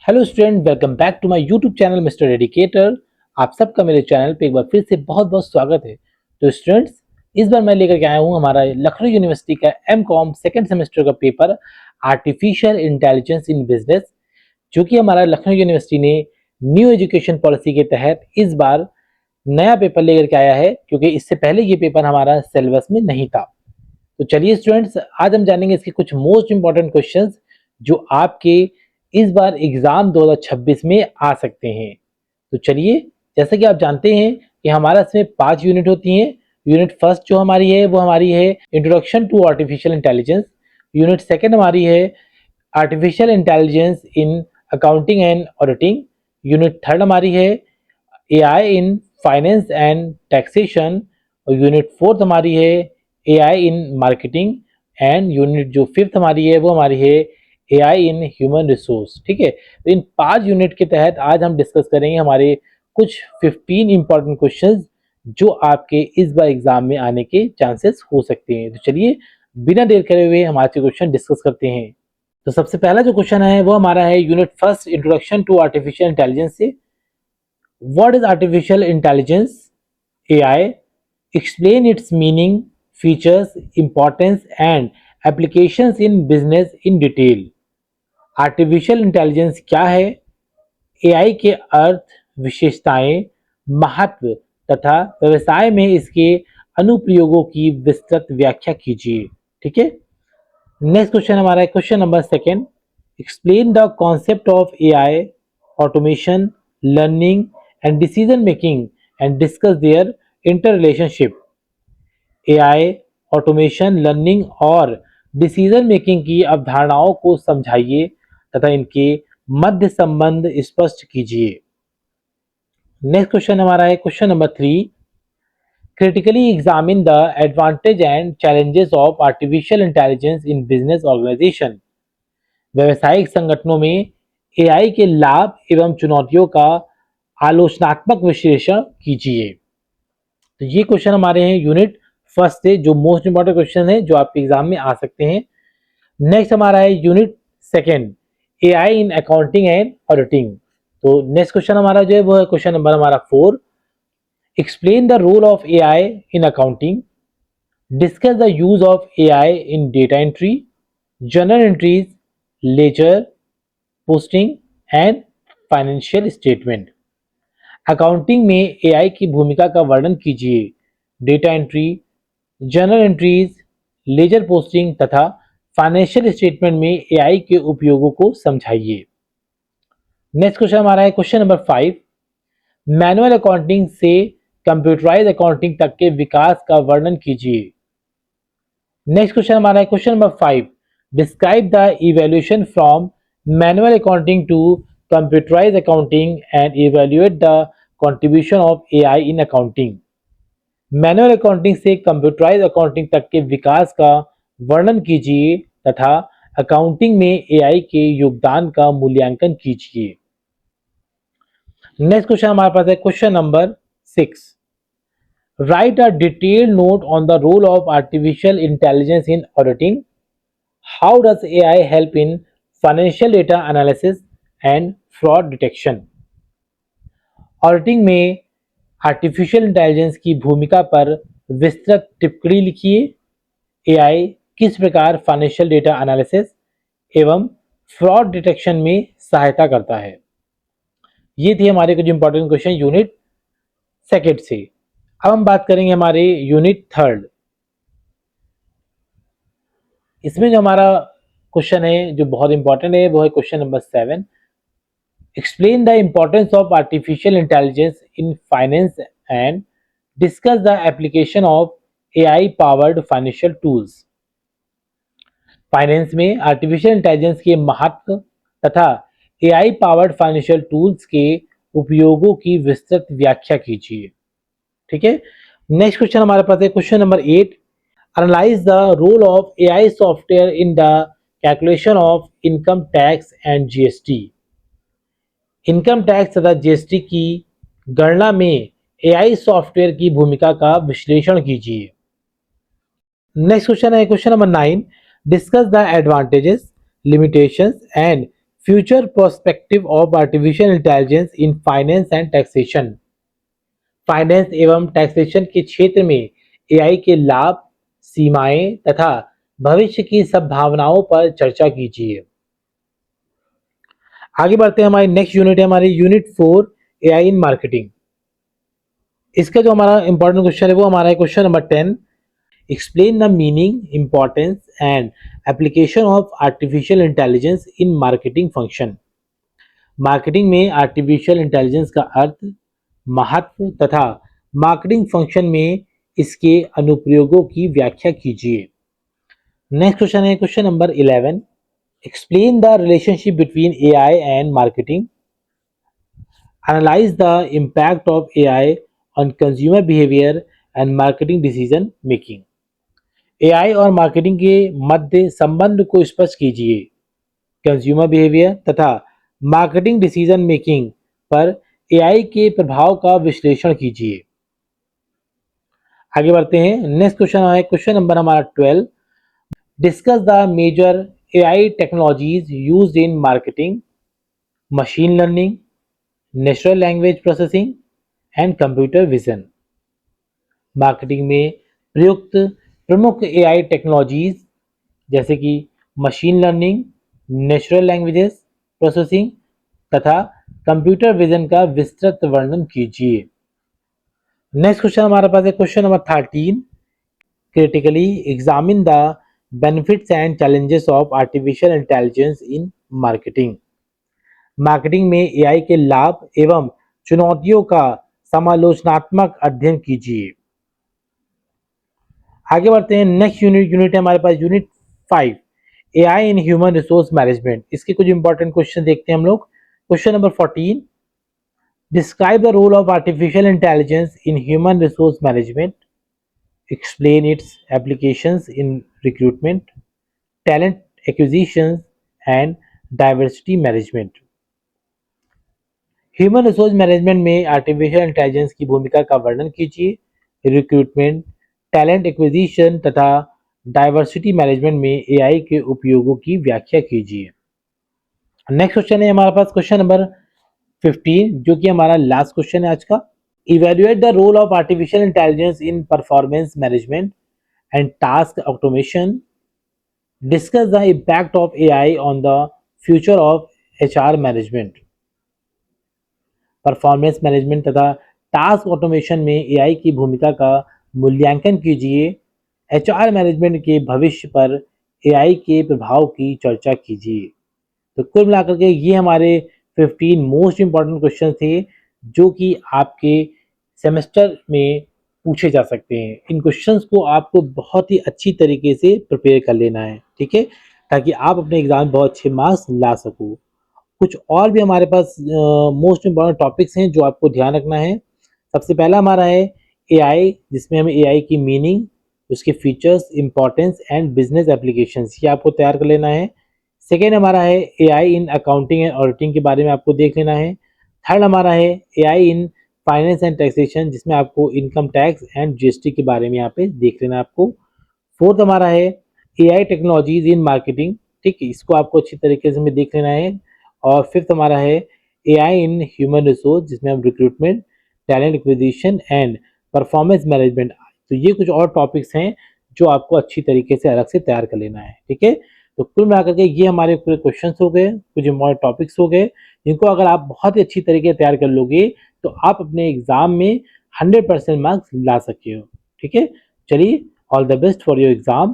Hello student, welcome back to my YouTube channel mister educator. आप सबका मेरे channel पे एक बार फिर से बहुत बहुत स्वागत है। तो स्टूडेंट्स, इस बार मैं लेकर के आया हूँ हमारा लखनऊ यूनिवर्सिटी का एमकॉम सेकंड सेमेस्टर का paper artificial intelligence in business, जो कि हमारा लखनऊ यूनिवर्सिटी ने न्यू एजुकेशन पॉलिसी के तहत इस बार नया पेपर लेकर के आया है, क्योंकि इससे पहले ये पेपर हमारा सिलेबस में नहीं था। तो चलिए स्टूडेंट्स, आज हम जानेंगे इसके कुछ मोस्ट इंपॉर्टेंट क्वेश्चंस जो आपके इस बार एग्जाम 2026 में आ सकते हैं। तो चलिए, जैसा कि आप जानते हैं कि हमारा इसमें 5 यूनिट होती हैं। यूनिट फर्स्ट जो हमारी है वो हमारी है introduction to artificial intelligence. Unit second हमारी है artificial intelligence in accounting and auditing. Unit third हमारी है AI in finance and taxation. और यूनिट फोर्थ हमारी है AI in marketing. And unit जो फिफ्थ हमारी है वो हमारी है एआई इन ह्यूमन रिसोर्स। ठीक है, तो इन 5 यूनिट के तहत आज हम डिस्कस करेंगे हमारे कुछ 15 इंपॉर्टेंट क्वेश्चंस जो आपके इस बार एग्जाम में आने के चांसेस हो सकते हैं। तो चलिए, बिना देर करे हुए हम आज के क्वेश्चन डिस्कस करते हैं। तो सबसे पहला जो क्वेश्चन है वो हमारा है unit first introduction to artificial intelligence से। What is artificial intelligence, AI? Explain its meaning, features, importance and applications in business in detail. Artificial intelligence क्या है, एआई के अर्थ, विशेषताएं, महत्व तथा व्यवसाय में इसके अनुप्रयोगों की विस्तृत व्याख्या कीजिए। ठीक है, नेक्स्ट क्वेश्चन हमारा है question number second. Explain the concept of AI, automation, learning and decision making and discuss their inter relationship. AI, automation, learning और डिसीजन मेकिंग की अवधारणाओं को समझाइए तथा इनके मध्य संबंध स्पष्ट कीजिए। नेक्स्ट क्वेश्चन हमारा है question number 3। Critically examine the advantage and challenges of artificial intelligence in business organisation. व्यवसायिक संगठनों में एआई के लाभ एवं चुनौतियों का आलोचनात्मक विश्लेषण कीजिए। तो ये क्वेश्चन हमारे हैं यूनिट फर्स्ट से, जो मोस्ट इंपॉर्टेंट क्वेश्चन है जो आपके एग्जाम में आ सकते हैं। नेक्स्ट हमारा है unit second, AI in accounting and auditing. तो नेक्स्ट क्वेश्चन हमारा जो है वो है क्वेश्चन नंबर हमारा 4। Explain the role of AI in accounting, discuss the use of AI in data entry, journal entries, ledger, posting and financial statement. Accounting में AI की भूमिका का वर्णन कीजिए। Data entry, journal entries, ledger posting तथा financial statement में AI के उपयोगों को समझाइए। नेक्स्ट क्वेश्चन हमारा है क्वेश्चन नंबर 5। मैनुअल अकाउंटिंग से कंप्यूटराइज अकाउंटिंग तक के विकास का वर्णन कीजिए। नेक्स्ट क्वेश्चन हमारा है question number 5। Describe the evaluation from manual accounting to computerise accounting and evaluate the contribution of AI in accounting. Manual accounting से कंप्यूटराइज अकाउंटिंग तक के विकास का वर्णन कीजिए तथा अकाउंटिंग में एआई के योगदान का मूल्यांकन कीजिए। नेक्स्ट क्वेश्चन हमारे पास है question number 6। Write a detailed note on the role of artificial intelligence in auditing. How does AI help in financial data analysis and fraud detection. Auditing में आर्टिफिशियल इंटेलिजेंस की भूमिका पर विस्तृत टिप्पणी लिखिए। एआई किस प्रकार फाइनेंशियल डेटा एनालिसिस एवं फ्रॉड डिटेक्शन में सहायता करता है। ये थी हमारे कुछ इंपॉर्टेंट क्वेश्चन यूनिट सेकेंड से। अब हम बात करेंगे हमारे यूनिट थर्ड। इसमें जो हमारा क्वेश्चन है जो बहुत इंपॉर्टेंट है वो है question number 7। Explain the importance of artificial intelligence in finance and discuss the application of AI powered financial tools. Finance में आर्टिफिशियल इंटेलिजेंस के महत्व तथा एआई पावर्ड फाइनेंशियल टूल्स के उपयोगों की विस्तृत व्याख्या कीजिए। ठीक है, नेक्स्ट क्वेश्चन हमारे पास है question number 8। Analyse the role of AI software in the calculation of income tax and GST. Income tax तथा जीएसटी की गणना में एआई सॉफ्टवेयर की भूमिका का विश्लेषण कीजिए। नेक्स्ट क्वेश्चन है question number 9। Discuss the advantages, limitations and future perspective of artificial intelligence in finance and taxation. Finance एवं टैक्सेशन के क्षेत्र में एआई के लाभ, सीमाएं तथा भविष्य की संभावनाओं पर चर्चा कीजिए। आगे बढ़ते हैं, हमारी नेक्स्ट यूनिट है हमारी यूनिट 4 एआई इन मार्केटिंग। इसका जो हमारा इंपॉर्टेंट क्वेश्चन है वो हमारा है question number 10। Explain the meaning, importance and application of artificial intelligence in marketing function. Marketing में आर्टिफिशियल इंटेलिजेंस का अर्थ, महत्व तथा मार्केटिंग फंक्शन में इसके अनुप्रयोगों की व्याख्या कीजिए। नेक्स्ट क्वेश्चन है question number 11। Explain the relationship between AI and marketing. Analyse the impact of AI on consumer behaviour and marketing decision making. AI और मार्केटिंग के मध्य संबंध को स्पष्ट कीजिए। कंज्यूमर बिहेवियर तथा मार्केटिंग डिसीजन मेकिंग पर एआई के प्रभाव का विश्लेषण कीजिए। आगे बढ़ते हैं, नेक्स्ट क्वेश्चन है क्वेश्चन नंबर हमारा 12। Discuss the major AI technologies used in marketing. Machine learning, natural language processing and computer vision. Marketing में प्रयुक्त प्रमुख एआई टेक्नोलॉजीज जैसे कि machine learning, natural languages processing तथा कंप्यूटर विजन का विस्तृत वर्णन कीजिए। नेक्स्ट क्वेश्चन हमारे पास है question number 13। Critically examine the benefits and challenges of artificial intelligence in marketing. Marketing में एआई के लाभ एवं चुनौतियों का समालोचनात्मक अध्ययन कीजिए। आगे बढ़ते हैं, नेक्स्ट यूनिट है हमारे पास unit 5 AI in human resource management. इसके कुछ इंपॉर्टेंट क्वेश्चन देखते हैं हम लोग। Question number 14। Describe the role of artificial intelligence in human resource management. Explain its applications in recruitment, talent acquisition and diversity management. Human resource management में artificial intelligence की भूमिका का वर्णन कीजिए। रिक्रूटमेंट, टैलेंट एक्विजिशन तथा डाइवर्सिटी मैनेजमेंट में AI के उपयोगों की व्याख्या कीजिए। नेक्स्ट क्वेश्चन है हमारे पास क्वेश्चन नंबर 15, जो कि हमारा लास्ट क्वेश्चन है आज का। Evaluate the role of artificial intelligence in performance management and task automation. Discuss the impact of AI on the future of HR management. Performance management तथा task automation में AI की भूमिका का मूल्यांकन कीजिए। एचआर मैनेजमेंट के भविष्य पर एआई के प्रभाव की चर्चा कीजिए। तो कुल मिलाकर के ये हमारे 15 मोस्ट इंपॉर्टेंट क्वेश्चन थे जो कि आपके सेमेस्टर में पूछे जा सकते हैं। इन क्वेश्चंस को आपको बहुत ही अच्छी तरीके से प्रिपेयर कर लेना है, ठीक है, ताकि आप अपने एग्जाम में बहुत अच्छे मार्क्स ला सको। कुछ और भी हमारे पास मोस्ट इंपॉर्टेंट टॉपिक्स हैं जो आपको ध्यान रखना है। सबसे पहला हमारा है एआई, जिसमें हमें एआई की मीनिंग, उसके features, importance and business applications, ये आपको तैयार कर लेना है। सेकेंड हमारा है AI in accounting and auditing के बारे में आपको देख लेना है। थर्ड हमारा है AI in finance and taxation, जिसमें आपको इनकम टैक्स एंड जीएसटी के बारे में यहाँ पे देख लेना है आपको। फोर्थ हमारा है एआई टेक्नोलॉजीज इन मार्केटिंग, ठीक है, इसको आपको अच्छी तरीके से देख लेना है। और फिफ्थ हमारा है एआई इन ह्यूमन रिसोर्स, जिसमें हम recruitment, talent acquisition and performance management, तो ये कुछ और टॉपिक्स हैं जो आपको अच्छी तरीके से अलग से तैयार कर लेना है, ठीक है। तो कुल मिलाकर के ये हमारे पूरे क्वेश्चंस हो गए, कुछ इंपॉर्टेंट टॉपिक्स हो गए, जिनको अगर आप बहुत ही अच्छी तरीके से तैयार कर लोगे तो आप अपने एग्जाम में 100% मार्क्स ला सकते हो, ठीक है। चलिए, all the best for your exam.